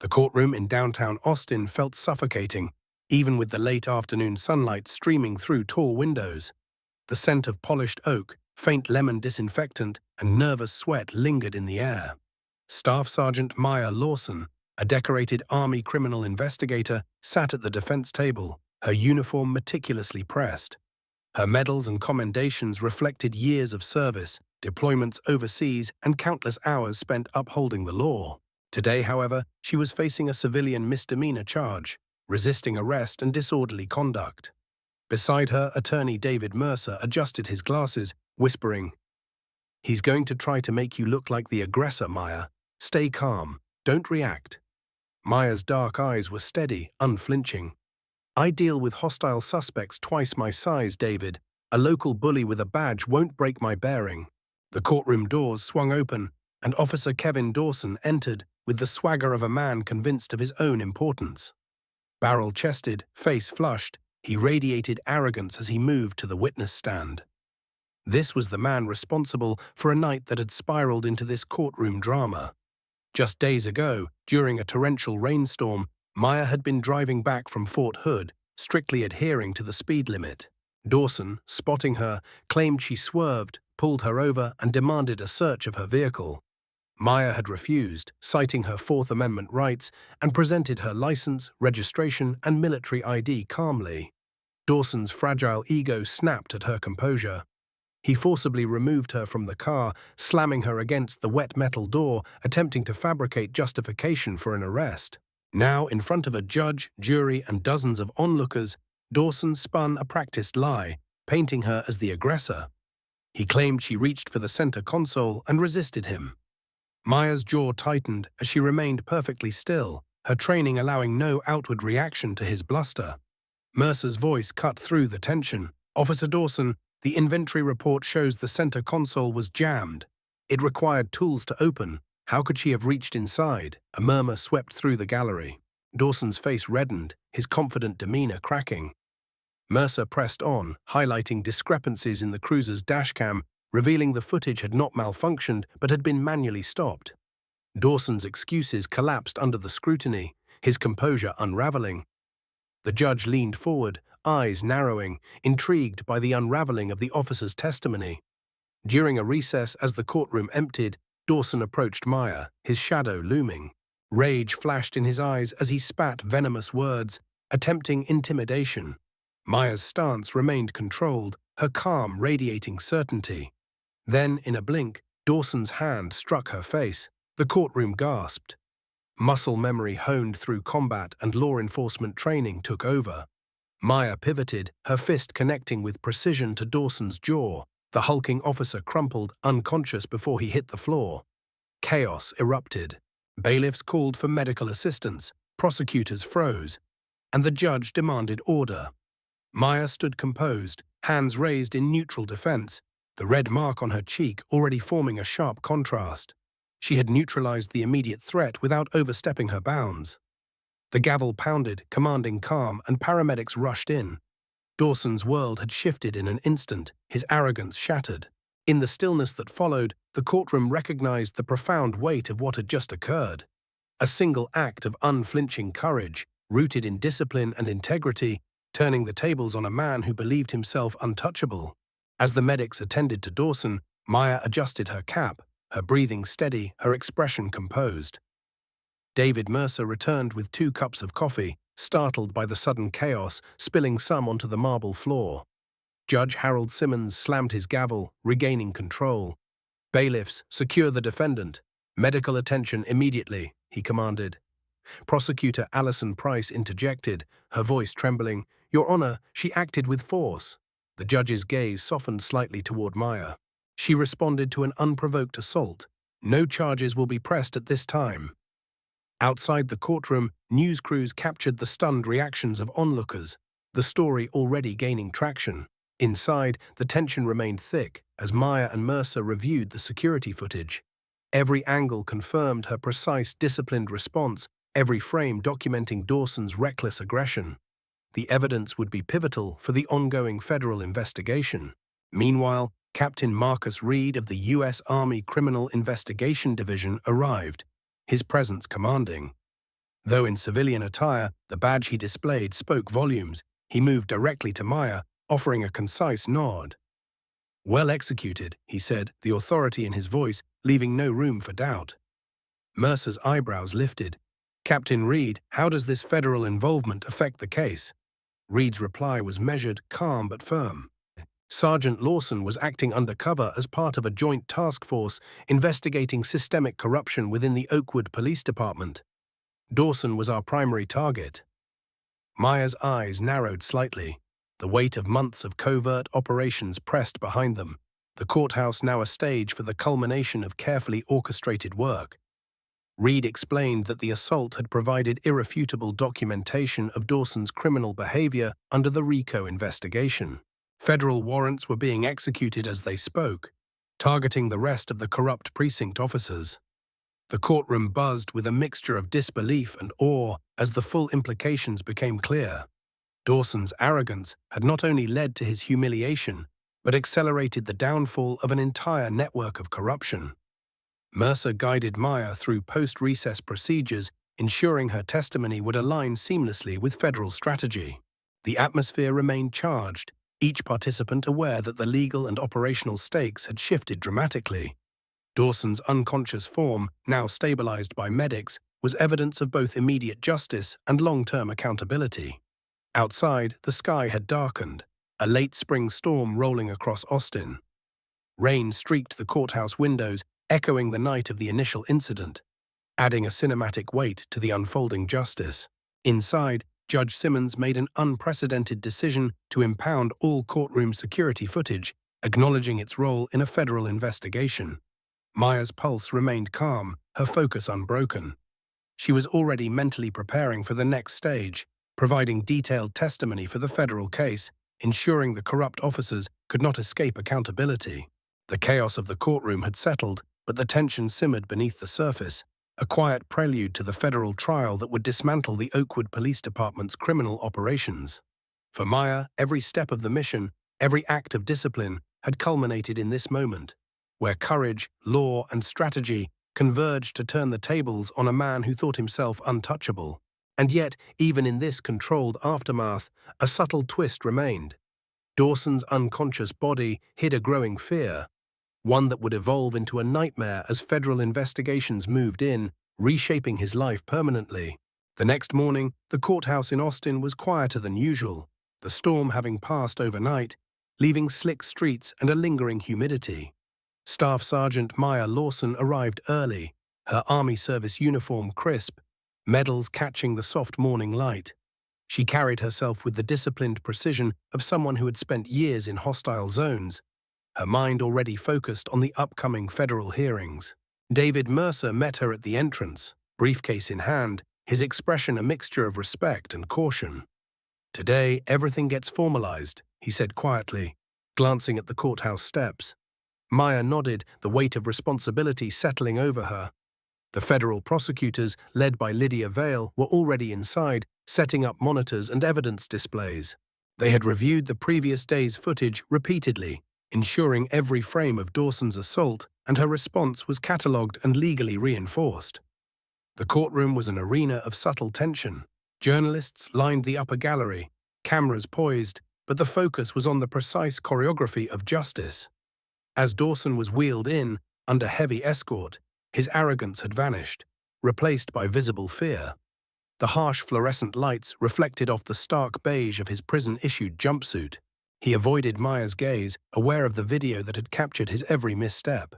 The courtroom in downtown Austin felt suffocating, even with the late afternoon sunlight streaming through tall windows. The scent of polished oak, faint lemon disinfectant, and nervous sweat lingered in the air. Staff Sergeant Maya Lawson, a decorated Army criminal investigator, sat at the defense table, her uniform meticulously pressed. Her medals and commendations reflected years of service, deployments overseas, and countless hours spent upholding the law. Today, however, she was facing a civilian misdemeanor charge, resisting arrest and disorderly conduct. Beside her, attorney David Mercer adjusted his glasses, whispering, "He's going to try to make you look like the aggressor, Maya. Stay calm. Don't react." Maya's dark eyes were steady, unflinching. "I deal with hostile suspects twice my size, David. A local bully with a badge won't break my bearing." The courtroom doors swung open, and Officer Kevin Dawson entered with the swagger of a man convinced of his own importance. Barrel-chested, face flushed, he radiated arrogance as he moved to the witness stand. This was the man responsible for a night that had spiraled into this courtroom drama. Just days ago, during a torrential rainstorm, Maya had been driving back from Fort Hood, strictly adhering to the speed limit. Dawson, spotting her, claimed she swerved, pulled her over, and demanded a search of her vehicle. Maya had refused, citing her Fourth Amendment rights, and presented her license, registration, and military ID calmly. Dawson's fragile ego snapped at her composure. He forcibly removed her from the car, slamming her against the wet metal door, attempting to fabricate justification for an arrest. Now, in front of a judge, jury, and dozens of onlookers, Dawson spun a practiced lie, painting her as the aggressor. He claimed she reached for the center console and resisted him. Maya's jaw tightened as she remained perfectly still, her training allowing no outward reaction to his bluster. Mercer's voice cut through the tension. "Officer Dawson, the inventory report shows the center console was jammed. It required tools to open. How could she have reached inside?" A murmur swept through the gallery. Dawson's face reddened, his confident demeanor cracking. Mercer pressed on, highlighting discrepancies in the cruiser's dashcam, revealing the footage had not malfunctioned but had been manually stopped. Dawson's excuses collapsed under the scrutiny, his composure unraveling. The judge leaned forward, eyes narrowing, intrigued by the unraveling of the officer's testimony. During a recess as the courtroom emptied, Dawson approached Maya, his shadow looming. Rage flashed in his eyes as he spat venomous words, attempting intimidation. Maya's stance remained controlled, her calm radiating certainty. Then, in a blink, Dawson's hand struck her face. The courtroom gasped. Muscle memory honed through combat and law enforcement training took over. Maya pivoted, her fist connecting with precision to Dawson's jaw. The hulking officer crumpled, unconscious before he hit the floor. Chaos erupted. Bailiffs called for medical assistance, prosecutors froze, and the judge demanded order. Maya stood composed, hands raised in neutral defense, the red mark on her cheek already forming a sharp contrast. She had neutralized the immediate threat without overstepping her bounds. The gavel pounded, commanding calm, and paramedics rushed in. Dawson's world had shifted in an instant, his arrogance shattered. In the stillness that followed, the courtroom recognized the profound weight of what had just occurred. A single act of unflinching courage, rooted in discipline and integrity, turning the tables on a man who believed himself untouchable. As the medics attended to Dawson, Maya adjusted her cap, her breathing steady, her expression composed. David Mercer returned with 2 cups of coffee, startled by the sudden chaos, spilling some onto the marble floor. Judge Harold Simmons slammed his gavel, regaining control. "Bailiffs, secure the defendant. Medical attention immediately," he commanded. Prosecutor Alison Price interjected, her voice trembling. "Your Honor, she acted with force." The judge's gaze softened slightly toward Maya. She responded to an unprovoked assault. "No charges will be pressed at this time." Outside the courtroom, news crews captured the stunned reactions of onlookers, the story already gaining traction. Inside, the tension remained thick as Maya and Mercer reviewed the security footage. Every angle confirmed her precise, disciplined response, every frame documenting Dawson's reckless aggression. The evidence would be pivotal for the ongoing federal investigation. Meanwhile, Captain Marcus Reed of the U.S. Army Criminal Investigation Division arrived, his presence commanding. Though in civilian attire, the badge he displayed spoke volumes. He moved directly to Maya, offering a concise nod. "Well executed," he said, the authority in his voice leaving no room for doubt. Mercer's eyebrows lifted. "Captain Reed, how does this federal involvement affect the case?" Reed's reply was measured, calm but firm. "Sergeant Lawson was acting undercover as part of a joint task force investigating systemic corruption within the Oakwood Police Department. Dawson was our primary target." Maya's eyes narrowed slightly. The weight of months of covert operations pressed behind them, the courthouse now a stage for the culmination of carefully orchestrated work. Reed explained that the assault had provided irrefutable documentation of Dawson's criminal behavior under the RICO investigation. Federal warrants were being executed as they spoke, targeting the rest of the corrupt precinct officers. The courtroom buzzed with a mixture of disbelief and awe as the full implications became clear. Dawson's arrogance had not only led to his humiliation, but accelerated the downfall of an entire network of corruption. Mercer guided Maya through post-recess procedures, ensuring her testimony would align seamlessly with federal strategy. The atmosphere remained charged, each participant aware that the legal and operational stakes had shifted dramatically. Dawson's unconscious form, now stabilized by medics, was evidence of both immediate justice and long-term accountability. Outside, the sky had darkened, a late spring storm rolling across Austin. Rain streaked the courthouse windows, echoing the night of the initial incident, adding a cinematic weight to the unfolding justice. Inside, Judge Simmons made an unprecedented decision to impound all courtroom security footage, acknowledging its role in a federal investigation. Maya's pulse remained calm, her focus unbroken. She was already mentally preparing for the next stage, providing detailed testimony for the federal case, ensuring the corrupt officers could not escape accountability. The chaos of the courtroom had settled, but the tension simmered beneath the surface, a quiet prelude to the federal trial that would dismantle the Oakwood Police Department's criminal operations. For Maya, every step of the mission, every act of discipline, had culminated in this moment, where courage, law, and strategy converged to turn the tables on a man who thought himself untouchable. And yet, even in this controlled aftermath, a subtle twist remained. Dawson's unconscious body hid a growing fear, one that would evolve into a nightmare as federal investigations moved in, reshaping his life permanently. The next morning, the courthouse in Austin was quieter than usual, the storm having passed overnight, leaving slick streets and a lingering humidity. Staff Sergeant Maya Lawson arrived early, her Army Service uniform crisp, medals catching the soft morning light. She carried herself with the disciplined precision of someone who had spent years in hostile zones, her mind already focused on the upcoming federal hearings. David Mercer met her at the entrance, briefcase in hand, his expression a mixture of respect and caution. "Today, everything gets formalized," he said quietly, glancing at the courthouse steps. Maya nodded, the weight of responsibility settling over her. The federal prosecutors, led by Lydia Vale, were already inside, setting up monitors and evidence displays. They had reviewed the previous day's footage repeatedly, ensuring every frame of Dawson's assault and her response was catalogued and legally reinforced. The courtroom was an arena of subtle tension. Journalists lined the upper gallery, cameras poised, but the focus was on the precise choreography of justice. As Dawson was wheeled in, under heavy escort, his arrogance had vanished, replaced by visible fear. The harsh fluorescent lights reflected off the stark beige of his prison-issued jumpsuit. He avoided Maya's gaze, aware of the video that had captured his every misstep.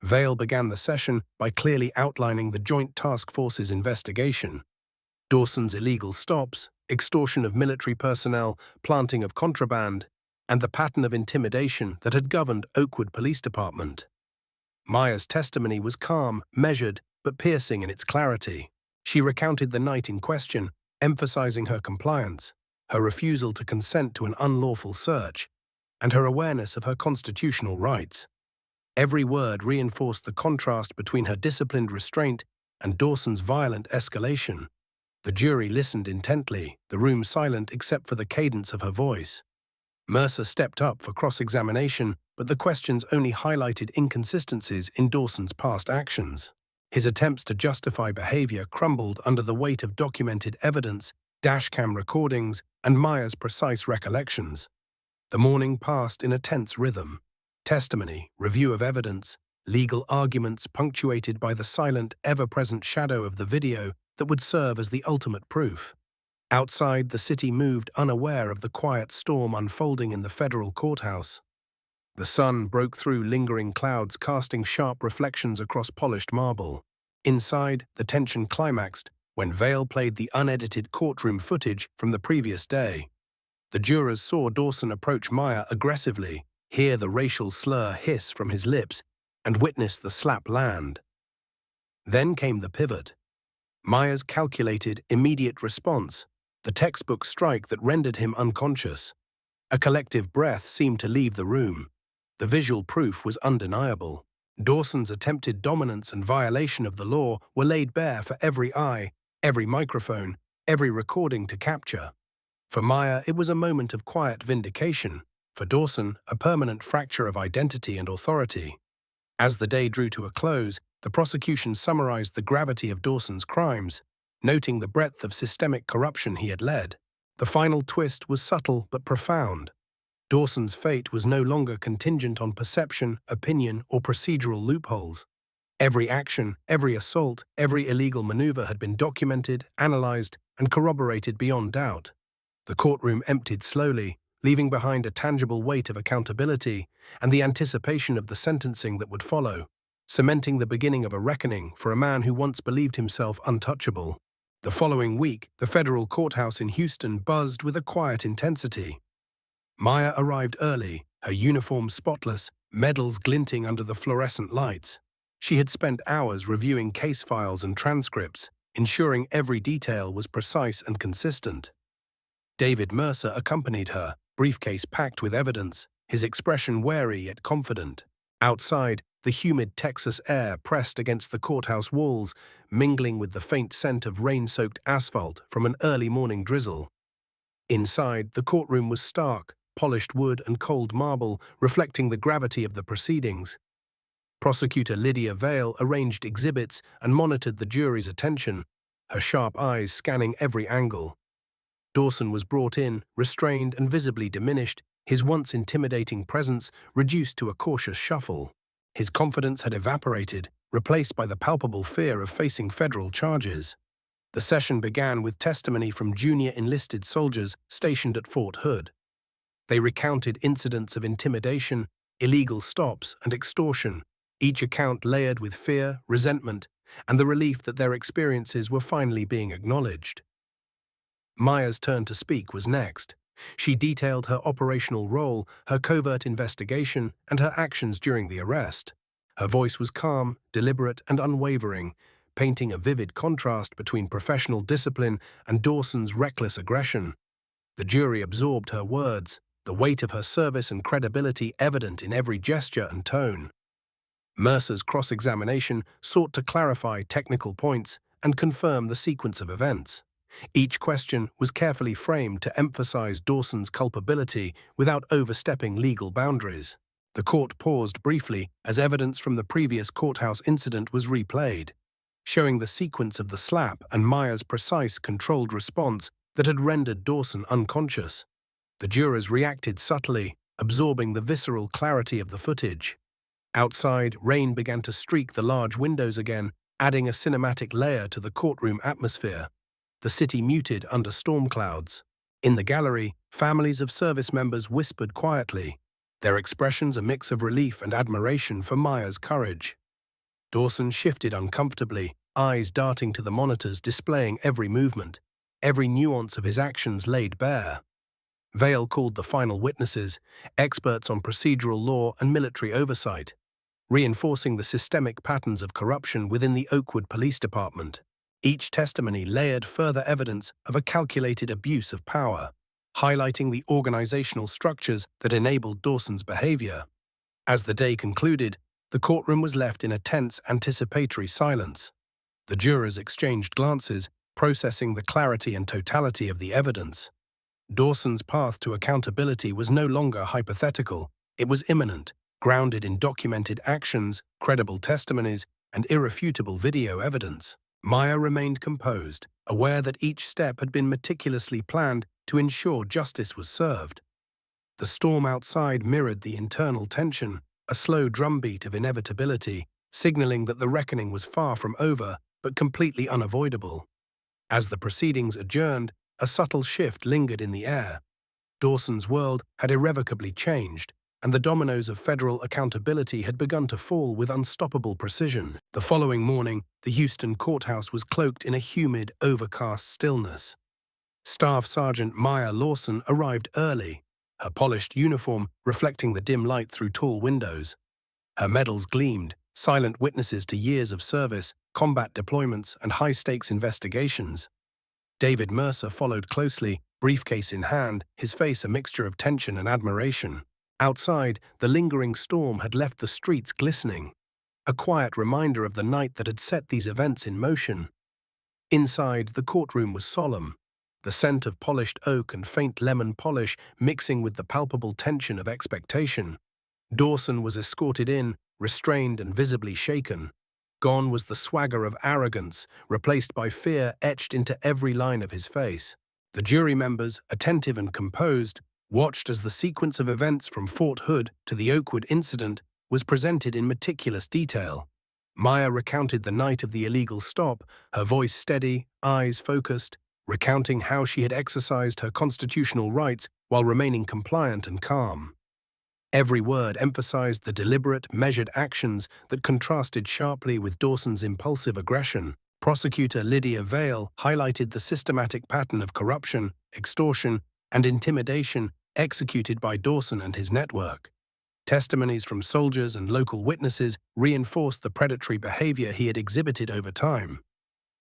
Vale began the session by clearly outlining the Joint Task Force's investigation. Dawson's illegal stops, extortion of military personnel, planting of contraband, and the pattern of intimidation that had governed Oakwood Police Department. Maya's testimony was calm, measured, but piercing in its clarity. She recounted the night in question, emphasizing her compliance, her refusal to consent to an unlawful search, and her awareness of her constitutional rights. Every word reinforced the contrast between her disciplined restraint and Dawson's violent escalation. The jury listened intently, the room silent except for the cadence of her voice. Mercer stepped up for cross-examination, but the questions only highlighted inconsistencies in Dawson's past actions. His attempts to justify behavior crumbled under the weight of documented evidence, dashcam recordings, and Maya's precise recollections. The morning passed in a tense rhythm. Testimony, review of evidence, legal arguments punctuated by the silent, ever-present shadow of the video that would serve as the ultimate proof. Outside, the city moved unaware of the quiet storm unfolding in the federal courthouse. The sun broke through lingering clouds, casting sharp reflections across polished marble. Inside, the tension climaxed when Vale played the unedited courtroom footage from the previous day. The jurors saw Dawson approach Maya aggressively, hear the racial slur hiss from his lips, and witness the slap land. Then came the pivot. Maya's calculated, immediate response, the textbook strike that rendered him unconscious. A collective breath seemed to leave the room. The visual proof was undeniable. Dawson's attempted dominance and violation of the law were laid bare for every eye, every microphone, every recording to capture. For Maya, it was a moment of quiet vindication. For Dawson, a permanent fracture of identity and authority. As the day drew to a close, the prosecution summarized the gravity of Dawson's crimes, noting the breadth of systemic corruption he had led. The final twist was subtle but profound. Dawson's fate was no longer contingent on perception, opinion, or procedural loopholes. Every action, every assault, every illegal maneuver had been documented, analyzed, and corroborated beyond doubt. The courtroom emptied slowly, leaving behind a tangible weight of accountability and the anticipation of the sentencing that would follow, cementing the beginning of a reckoning for a man who once believed himself untouchable. The following week, the federal courthouse in Houston buzzed with a quiet intensity. Maya arrived early, her uniform spotless, medals glinting under the fluorescent lights. She had spent hours reviewing case files and transcripts, ensuring every detail was precise and consistent. David Mercer accompanied her, briefcase packed with evidence, his expression wary yet confident. Outside, the humid Texas air pressed against the courthouse walls, mingling with the faint scent of rain-soaked asphalt from an early morning drizzle. Inside, the courtroom was stark, polished wood and cold marble, reflecting the gravity of the proceedings. Prosecutor Lydia Vale arranged exhibits and monitored the jury's attention, her sharp eyes scanning every angle. Dawson was brought in, restrained and visibly diminished, his once intimidating presence reduced to a cautious shuffle. His confidence had evaporated, replaced by the palpable fear of facing federal charges. The session began with testimony from junior enlisted soldiers stationed at Fort Hood. They recounted incidents of intimidation, illegal stops, and extortion, each account layered with fear, resentment, and the relief that their experiences were finally being acknowledged. Maya's turn to speak was next. She detailed her operational role, her covert investigation, and her actions during the arrest. Her voice was calm, deliberate, and unwavering, painting a vivid contrast between professional discipline and Dawson's reckless aggression. The jury absorbed her words, the weight of her service and credibility evident in every gesture and tone. Mercer's cross-examination sought to clarify technical points and confirm the sequence of events. Each question was carefully framed to emphasize Dawson's culpability without overstepping legal boundaries. The court paused briefly as evidence from the previous courthouse incident was replayed, showing the sequence of the slap and Maya's precise, controlled response that had rendered Dawson unconscious. The jurors reacted subtly, absorbing the visceral clarity of the footage. Outside, rain began to streak the large windows again, adding a cinematic layer to the courtroom atmosphere. The city muted under storm clouds. In the gallery, families of service members whispered quietly, their expressions a mix of relief and admiration for Maya's courage. Dawson shifted uncomfortably, eyes darting to the monitors displaying every movement, every nuance of his actions laid bare. Vale called the final witnesses, experts on procedural law and military oversight, reinforcing the systemic patterns of corruption within the Oakwood Police Department. Each testimony layered further evidence of a calculated abuse of power, highlighting the organizational structures that enabled Dawson's behavior. As the day concluded, the courtroom was left in a tense, anticipatory silence. The jurors exchanged glances, processing the clarity and totality of the evidence. Dawson's path to accountability was no longer hypothetical, it was imminent, grounded in documented actions, credible testimonies, and irrefutable video evidence. Maya remained composed, aware that each step had been meticulously planned to ensure justice was served. The storm outside mirrored the internal tension, a slow drumbeat of inevitability, signaling that the reckoning was far from over, but completely unavoidable. As the proceedings adjourned, a subtle shift lingered in the air. Dawson's world had irrevocably changed, and the dominoes of federal accountability had begun to fall with unstoppable precision. The following morning, the Houston courthouse was cloaked in a humid, overcast stillness. Staff Sergeant Maya Lawson arrived early, her polished uniform reflecting the dim light through tall windows. Her medals gleamed, silent witnesses to years of service, combat deployments, and high-stakes investigations. David Mercer followed closely, briefcase in hand, his face a mixture of tension and admiration. Outside, the lingering storm had left the streets glistening, a quiet reminder of the night that had set these events in motion. Inside, the courtroom was solemn, the scent of polished oak and faint lemon polish mixing with the palpable tension of expectation. Dawson was escorted in, restrained and visibly shaken. Gone was the swagger of arrogance, replaced by fear etched into every line of his face. The jury members, attentive and composed, watched as the sequence of events from Fort Hood to the Oakwood incident was presented in meticulous detail. Maya recounted the night of the illegal stop, her voice steady, eyes focused, recounting how she had exercised her constitutional rights while remaining compliant and calm. Every word emphasized the deliberate, measured actions that contrasted sharply with Dawson's impulsive aggression. Prosecutor Lydia Vale highlighted the systematic pattern of corruption, extortion, and intimidation executed by Dawson and his network. Testimonies from soldiers and local witnesses reinforced the predatory behavior he had exhibited over time.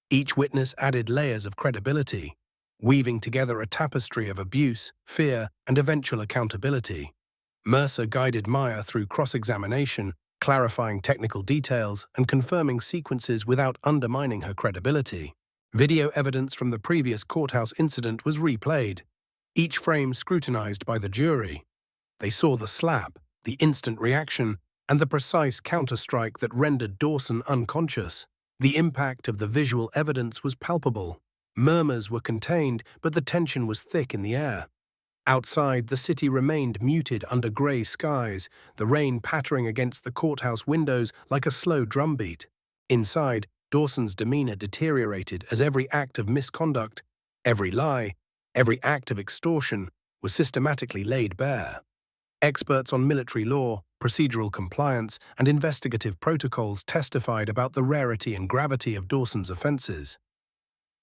Each witness added layers of credibility, weaving together a tapestry of abuse, fear, and eventual accountability. Mercer guided Maya through cross-examination, clarifying technical details and confirming sequences without undermining her credibility. Video evidence from the previous courthouse incident was replayed, each frame scrutinized by the jury. They saw the slap, the instant reaction, and the precise counterstrike that rendered Dawson unconscious. The impact of the visual evidence was palpable. Murmurs were contained, but the tension was thick in the air. Outside, the city remained muted under gray skies, the rain pattering against the courthouse windows like a slow drumbeat. Inside, Dawson's demeanor deteriorated as every act of misconduct, every lie, every act of extortion was systematically laid bare. Experts on military law, procedural compliance, and investigative protocols testified about the rarity and gravity of Dawson's offenses.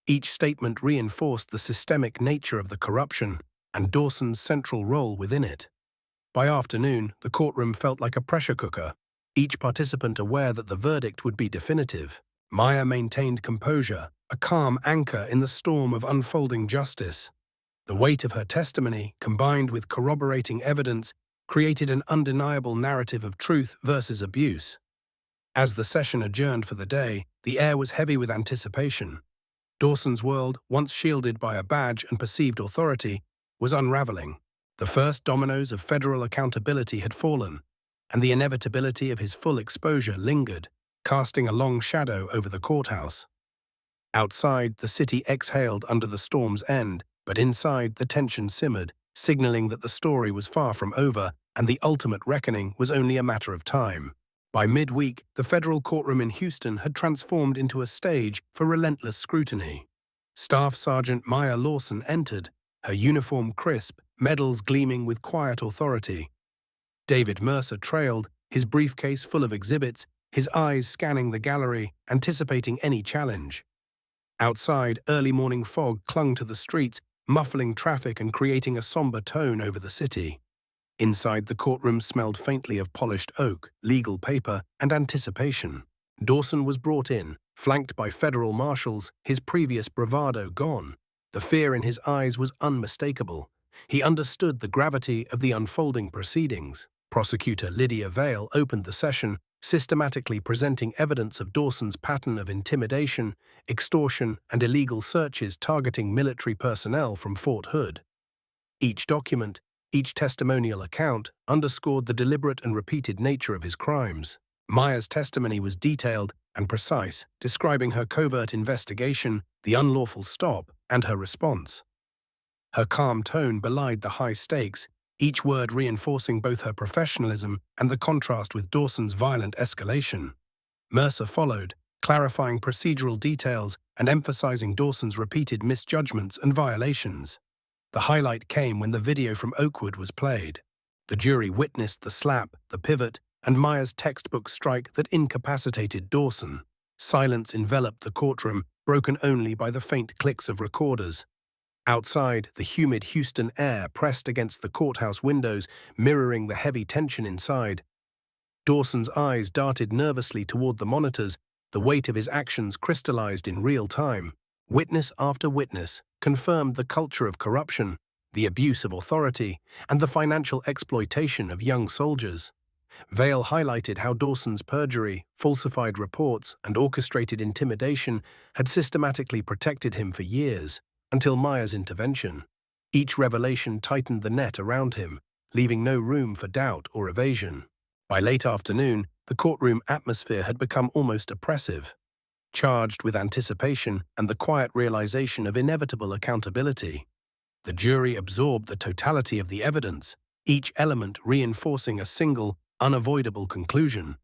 Each statement reinforced the systemic nature of the corruption and Dawson's central role within it. By afternoon, the courtroom felt like a pressure cooker, each participant aware that the verdict would be definitive. Maya maintained composure, a calm anchor in the storm of unfolding justice. The weight of her testimony, combined with corroborating evidence, created an undeniable narrative of truth versus abuse. As the session adjourned for the day, the air was heavy with anticipation. Dawson's world, once shielded by a badge and perceived authority, was unraveling. The first dominoes of federal accountability had fallen, and the inevitability of his full exposure lingered, casting a long shadow over the courthouse. Outside, the city exhaled under the storm's end, but inside, the tension simmered, signaling that the story was far from over and the ultimate reckoning was only a matter of time. By midweek, the federal courtroom in Houston had transformed into a stage for relentless scrutiny. Staff Sergeant Maya Lawson entered, her uniform crisp, medals gleaming with quiet authority. David Mercer trailed, his briefcase full of exhibits, his eyes scanning the gallery, anticipating any challenge. Outside, early morning fog clung to the streets, muffling traffic and creating a somber tone over the city. Inside, the courtroom smelled faintly of polished oak, legal paper, and anticipation. Dawson was brought in, flanked by federal marshals, his previous bravado gone. The fear in his eyes was unmistakable. He understood the gravity of the unfolding proceedings. Prosecutor Lydia Vale opened the session, systematically presenting evidence of Dawson's pattern of intimidation, extortion, and illegal searches targeting military personnel from Fort Hood. Each document, each testimonial account, underscored the deliberate and repeated nature of his crimes. Maya's testimony was detailed, and precise, describing her covert investigation, the unlawful stop, and her response. Her calm tone belied the high stakes, each word reinforcing both her professionalism and the contrast with Dawson's violent escalation. Mercer followed, clarifying procedural details and emphasizing Dawson's repeated misjudgments and violations. The highlight came when the video from Oakwood was played. The jury witnessed the slap, the pivot, and Maya's textbook strike that incapacitated Dawson. Silence enveloped the courtroom, broken only by the faint clicks of recorders. Outside, the humid Houston air pressed against the courthouse windows, mirroring the heavy tension inside. Dawson's eyes darted nervously toward the monitors, the weight of his actions crystallized in real time. Witness after witness confirmed the culture of corruption, the abuse of authority, and the financial exploitation of young soldiers. Vale highlighted how Dawson's perjury, falsified reports, and orchestrated intimidation had systematically protected him for years, until Maya's intervention. Each revelation tightened the net around him, leaving no room for doubt or evasion. By late afternoon, the courtroom atmosphere had become almost oppressive, charged with anticipation and the quiet realization of inevitable accountability. The jury absorbed the totality of the evidence, each element reinforcing a single, unavoidable conclusion.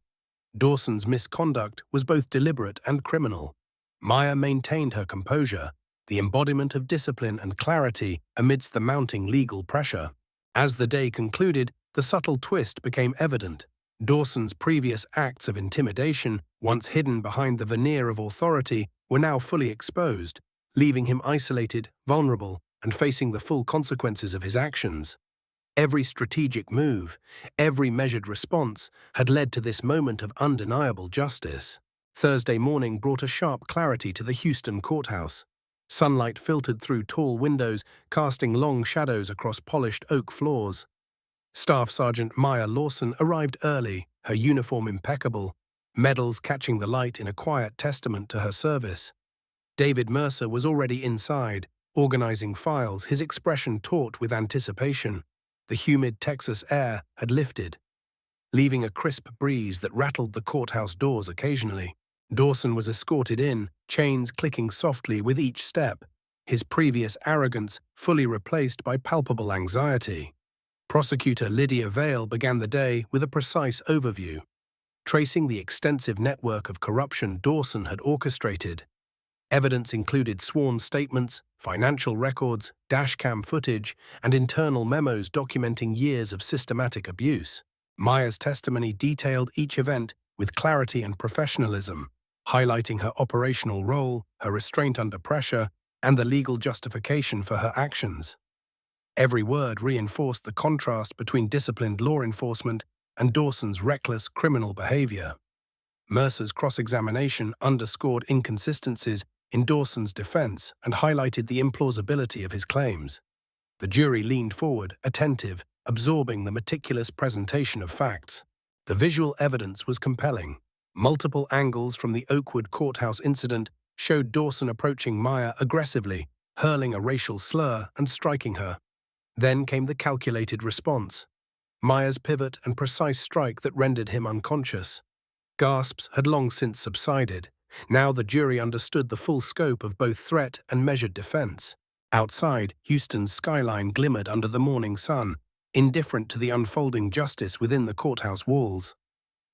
Dawson's misconduct was both deliberate and criminal. Maya maintained her composure, the embodiment of discipline and clarity amidst the mounting legal pressure. As the day concluded, the subtle twist became evident. Dawson's previous acts of intimidation, once hidden behind the veneer of authority, were now fully exposed, leaving him isolated, vulnerable, and facing the full consequences of his actions. Every strategic move, every measured response, had led to this moment of undeniable justice. Thursday morning brought a sharp clarity to the Houston courthouse. Sunlight filtered through tall windows, casting long shadows across polished oak floors. Staff Sergeant Maya Lawson arrived early, her uniform impeccable, medals catching the light in a quiet testament to her service. David Mercer was already inside, organizing files, his expression taut with anticipation. The humid Texas air had lifted, leaving a crisp breeze that rattled the courthouse doors occasionally. Dawson was escorted in, chains clicking softly with each step, his previous arrogance fully replaced by palpable anxiety. Prosecutor Lydia Vale began the day with a precise overview, tracing the extensive network of corruption Dawson had orchestrated. Evidence included sworn statements, financial records, dashcam footage, and internal memos documenting years of systematic abuse. Maya's testimony detailed each event with clarity and professionalism, highlighting her operational role, her restraint under pressure, and the legal justification for her actions. Every word reinforced the contrast between disciplined law enforcement and Dawson's reckless criminal behavior. Mercer's cross-examination underscored inconsistencies in Dawson's defense and highlighted the implausibility of his claims. The jury leaned forward, attentive, absorbing the meticulous presentation of facts. The visual evidence was compelling. Multiple angles from the Oakwood courthouse incident showed Dawson approaching Maya aggressively, hurling a racial slur and striking her. Then came the calculated response, Maya's pivot and precise strike that rendered him unconscious. Gasps had long since subsided. Now the jury understood the full scope of both threat and measured defense. Outside, Houston's skyline glimmered under the morning sun, indifferent to the unfolding justice within the courthouse walls.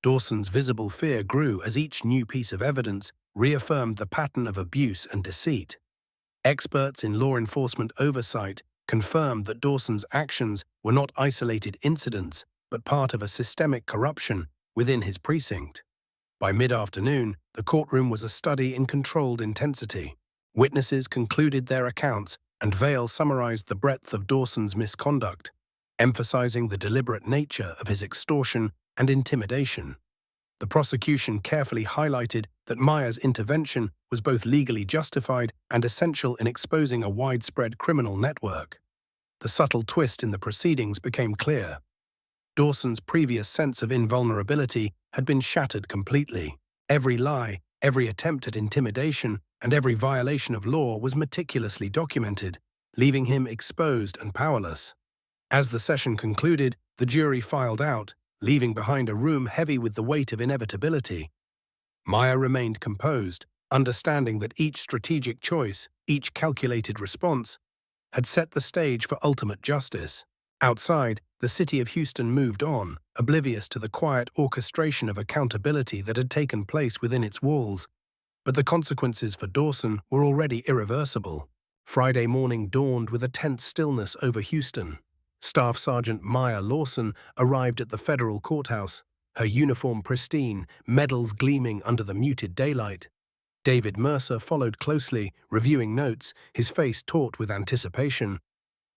Dawson's visible fear grew as each new piece of evidence reaffirmed the pattern of abuse and deceit. Experts in law enforcement oversight confirmed that Dawson's actions were not isolated incidents, but part of a systemic corruption within his precinct. By mid-afternoon, the courtroom was a study in controlled intensity. Witnesses concluded their accounts, and Vale summarized the breadth of Dawson's misconduct, emphasizing the deliberate nature of his extortion and intimidation. The prosecution carefully highlighted that Maya's intervention was both legally justified and essential in exposing a widespread criminal network. The subtle twist in the proceedings became clear. Dawson's previous sense of invulnerability had been shattered completely. Every lie, every attempt at intimidation, and every violation of law was meticulously documented, leaving him exposed and powerless. As the session concluded, the jury filed out, leaving behind a room heavy with the weight of inevitability. Maya remained composed, understanding that each strategic choice, each calculated response, had set the stage for ultimate justice. Outside, the city of Houston moved on, oblivious to the quiet orchestration of accountability that had taken place within its walls. But the consequences for Dawson were already irreversible. Friday morning dawned with a tense stillness over Houston. Staff Sergeant Maya Lawson arrived at the federal courthouse, her uniform pristine, medals gleaming under the muted daylight. David Mercer followed closely, reviewing notes, his face taut with anticipation.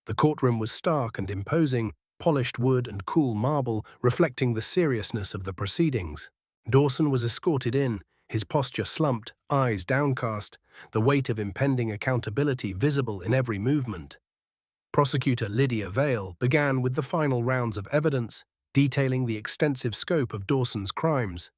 The courtroom was stark and imposing, polished wood and cool marble reflecting the seriousness of the proceedings. Dawson was escorted in, his posture slumped, eyes downcast, the weight of impending accountability visible in every movement. Prosecutor Lydia Vale began with the final rounds of evidence, detailing the extensive scope of Dawson's crimes: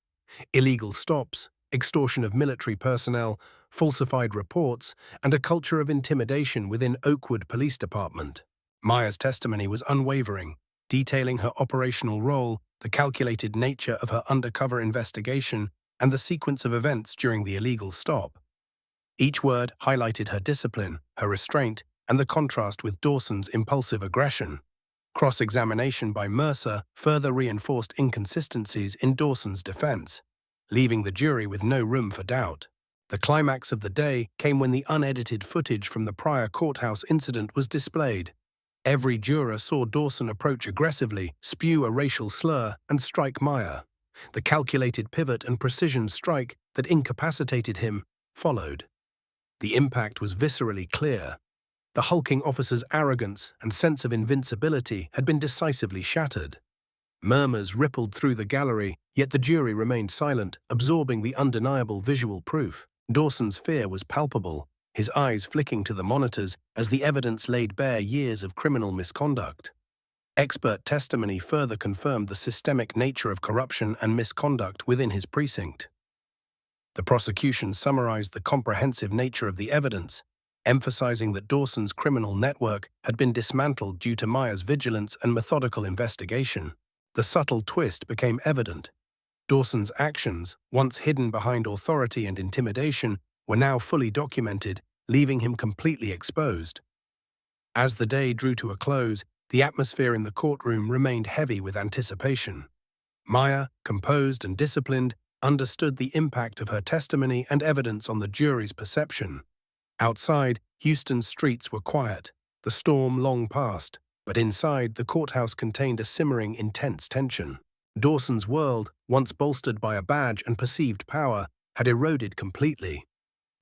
illegal stops, extortion of military personnel, falsified reports, and a culture of intimidation within Oakwood Police Department. Maya's testimony was unwavering, detailing her operational role, the calculated nature of her undercover investigation, and the sequence of events during the illegal stop. Each word highlighted her discipline, her restraint, and the contrast with Dawson's impulsive aggression. Cross-examination by Mercer further reinforced inconsistencies in Dawson's defense, leaving the jury with no room for doubt. The climax of the day came when the unedited footage from the prior courthouse incident was displayed. Every juror saw Dawson approach aggressively, spew a racial slur, and strike Maya. The calculated pivot and precision strike that incapacitated him followed. The impact was viscerally clear. The hulking officer's arrogance and sense of invincibility had been decisively shattered. Murmurs rippled through the gallery, yet the jury remained silent, absorbing the undeniable visual proof. Dawson's fear was palpable, his eyes flicking to the monitors as the evidence laid bare years of criminal misconduct. Expert testimony further confirmed the systemic nature of corruption and misconduct within his precinct. The prosecution summarized the comprehensive nature of the evidence, emphasizing that Dawson's criminal network had been dismantled due to Maya's vigilance and methodical investigation. The subtle twist became evident. Dawson's actions, once hidden behind authority and intimidation, were now fully documented, leaving him completely exposed. As the day drew to a close, the atmosphere in the courtroom remained heavy with anticipation. Maya, composed and disciplined, understood the impact of her testimony and evidence on the jury's perception. Outside, Houston's streets were quiet, the storm long past, but inside, the courthouse contained a simmering, intense tension. Dawson's world, once bolstered by a badge and perceived power, had eroded completely.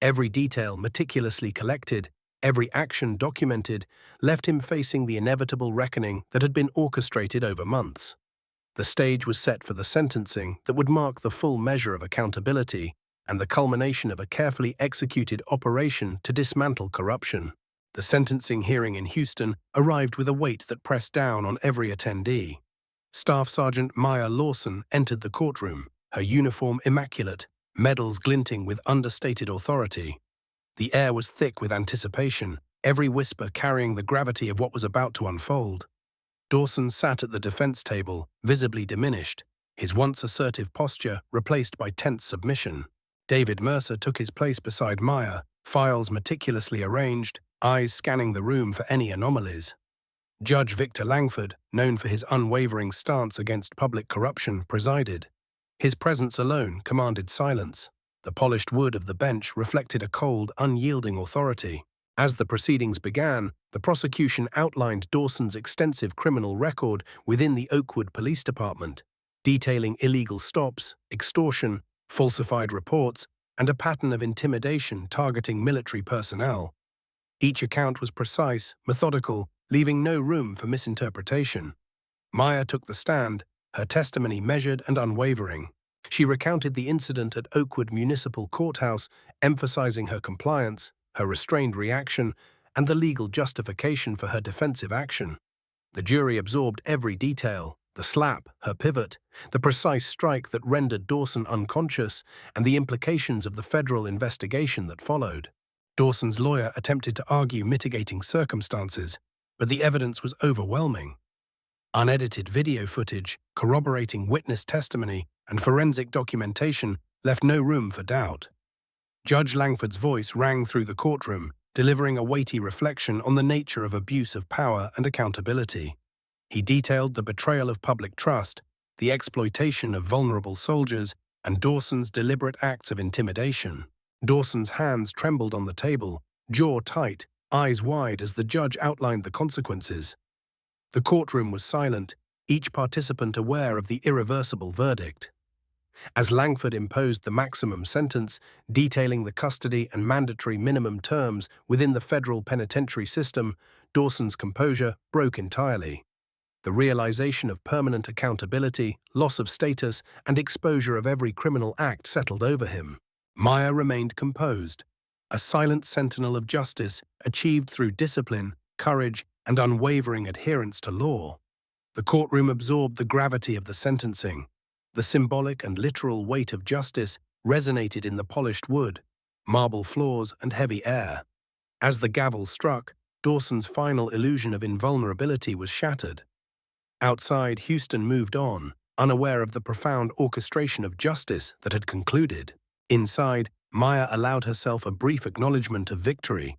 Every detail meticulously collected, every action documented, left him facing the inevitable reckoning that had been orchestrated over months. The stage was set for the sentencing that would mark the full measure of accountability and the culmination of a carefully executed operation to dismantle corruption. The sentencing hearing in Houston arrived with a weight that pressed down on every attendee. Staff Sergeant Maya Lawson entered the courtroom, her uniform immaculate, medals glinting with understated authority. The air was thick with anticipation, every whisper carrying the gravity of what was about to unfold. Dawson sat at the defense table, visibly diminished, his once assertive posture replaced by tense submission. David Mercer took his place beside Maya, files meticulously arranged, eyes scanning the room for any anomalies. Judge Victor Langford, known for his unwavering stance against public corruption, presided. His presence alone commanded silence. The polished wood of the bench reflected a cold, unyielding authority. As the proceedings began, the prosecution outlined Dawson's extensive criminal record within the Oakwood Police Department, detailing illegal stops, extortion, falsified reports, and a pattern of intimidation targeting military personnel. Each account was precise, methodical, leaving no room for misinterpretation. Maya took the stand, her testimony measured and unwavering. She recounted the incident at Oakwood Municipal Courthouse, emphasizing her compliance, her restrained reaction, and the legal justification for her defensive action. The jury absorbed every detail: the slap, her pivot, the precise strike that rendered Dawson unconscious, and the implications of the federal investigation that followed. Dawson's lawyer attempted to argue mitigating circumstances, but the evidence was overwhelming. Unedited video footage, corroborating witness testimony, and forensic documentation left no room for doubt. Judge Langford's voice rang through the courtroom, delivering a weighty reflection on the nature of abuse of power and accountability. He detailed the betrayal of public trust, the exploitation of vulnerable soldiers, and Dawson's deliberate acts of intimidation. Dawson's hands trembled on the table, jaw tight, eyes wide as the judge outlined the consequences. The courtroom was silent, each participant aware of the irreversible verdict. As Langford imposed the maximum sentence, detailing the custody and mandatory minimum terms within the federal penitentiary system, Dawson's composure broke entirely. The realization of permanent accountability, loss of status, and exposure of every criminal act settled over him. Maya remained composed, a silent sentinel of justice achieved through discipline, courage, and unwavering adherence to law. The courtroom absorbed the gravity of the sentencing. The symbolic and literal weight of justice resonated in the polished wood, marble floors, and heavy air. As the gavel struck, Dawson's final illusion of invulnerability was shattered. Outside, Houston moved on, unaware of the profound orchestration of justice that had concluded. Inside, Maya allowed herself a brief acknowledgement of victory.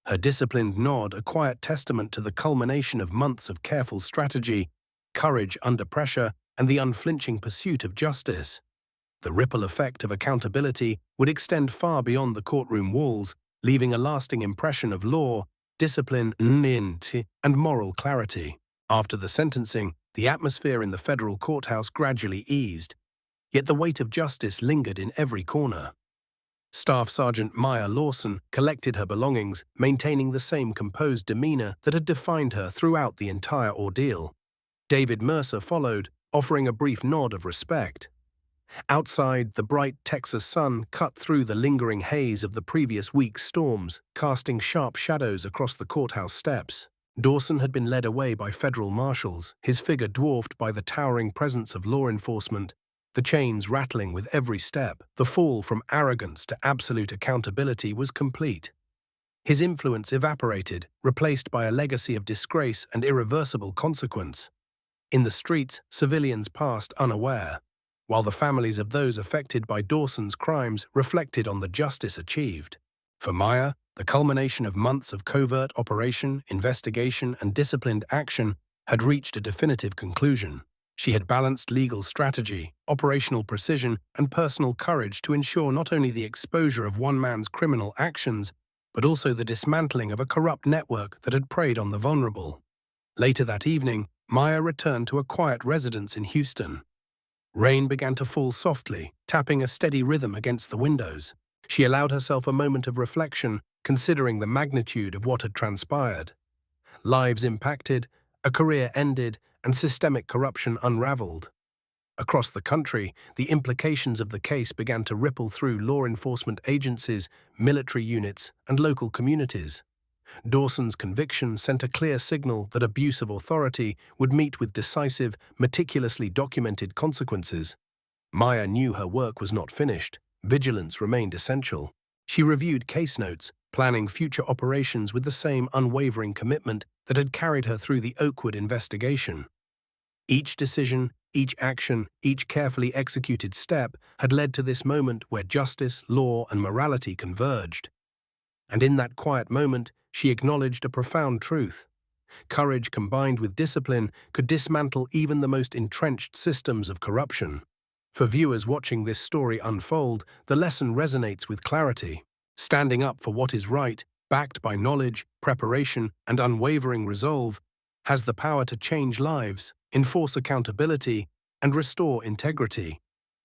Her disciplined nod a quiet testament to the culmination of months of careful strategy, courage under pressure, and the unflinching pursuit of justice. The ripple effect of accountability would extend far beyond the courtroom walls, leaving a lasting impression of law, discipline, and moral clarity. After the sentencing, the atmosphere in the federal courthouse gradually eased, yet the weight of justice lingered in every corner. Staff Sergeant Maya Lawson collected her belongings, maintaining the same composed demeanor that had defined her throughout the entire ordeal. David Mercer followed, offering a brief nod of respect. Outside, the bright Texas sun cut through the lingering haze of the previous week's storms, casting sharp shadows across the courthouse steps. Dawson had been led away by federal marshals, his figure dwarfed by the towering presence of law enforcement, the chains rattling with every step. The fall from arrogance to absolute accountability was complete. His influence evaporated, replaced by a legacy of disgrace and irreversible consequence. In the streets, civilians passed unaware, while the families of those affected by Dawson's crimes reflected on the justice achieved. For Maya, the culmination of months of covert operation, investigation, and disciplined action had reached a definitive conclusion. She had balanced legal strategy, operational precision, and personal courage to ensure not only the exposure of one man's criminal actions, but also the dismantling of a corrupt network that had preyed on the vulnerable. Later that evening, Maya returned to a quiet residence in Houston. Rain began to fall softly, tapping a steady rhythm against the windows. She allowed herself a moment of reflection, considering the magnitude of what had transpired. Lives impacted, a career ended, and systemic corruption unraveled. Across the country, the implications of the case began to ripple through law enforcement agencies, military units, and local communities. Dawson's conviction sent a clear signal that abuse of authority would meet with decisive, meticulously documented consequences. Maya knew her work was not finished. Vigilance remained essential. She reviewed case notes, planning future operations with the same unwavering commitment that had carried her through the Oakwood investigation. Each decision, each action, each carefully executed step had led to this moment where justice, law, and morality converged. And in that quiet moment, she acknowledged a profound truth. Courage combined with discipline could dismantle even the most entrenched systems of corruption. For viewers watching this story unfold, the lesson resonates with clarity. Standing up for what is right, backed by knowledge, preparation, and unwavering resolve, has the power to change lives, enforce accountability, and restore integrity.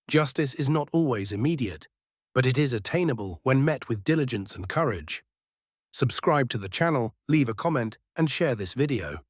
Justice is not always immediate, but it is attainable when met with diligence and courage. Subscribe to the channel, leave a comment, and share this video.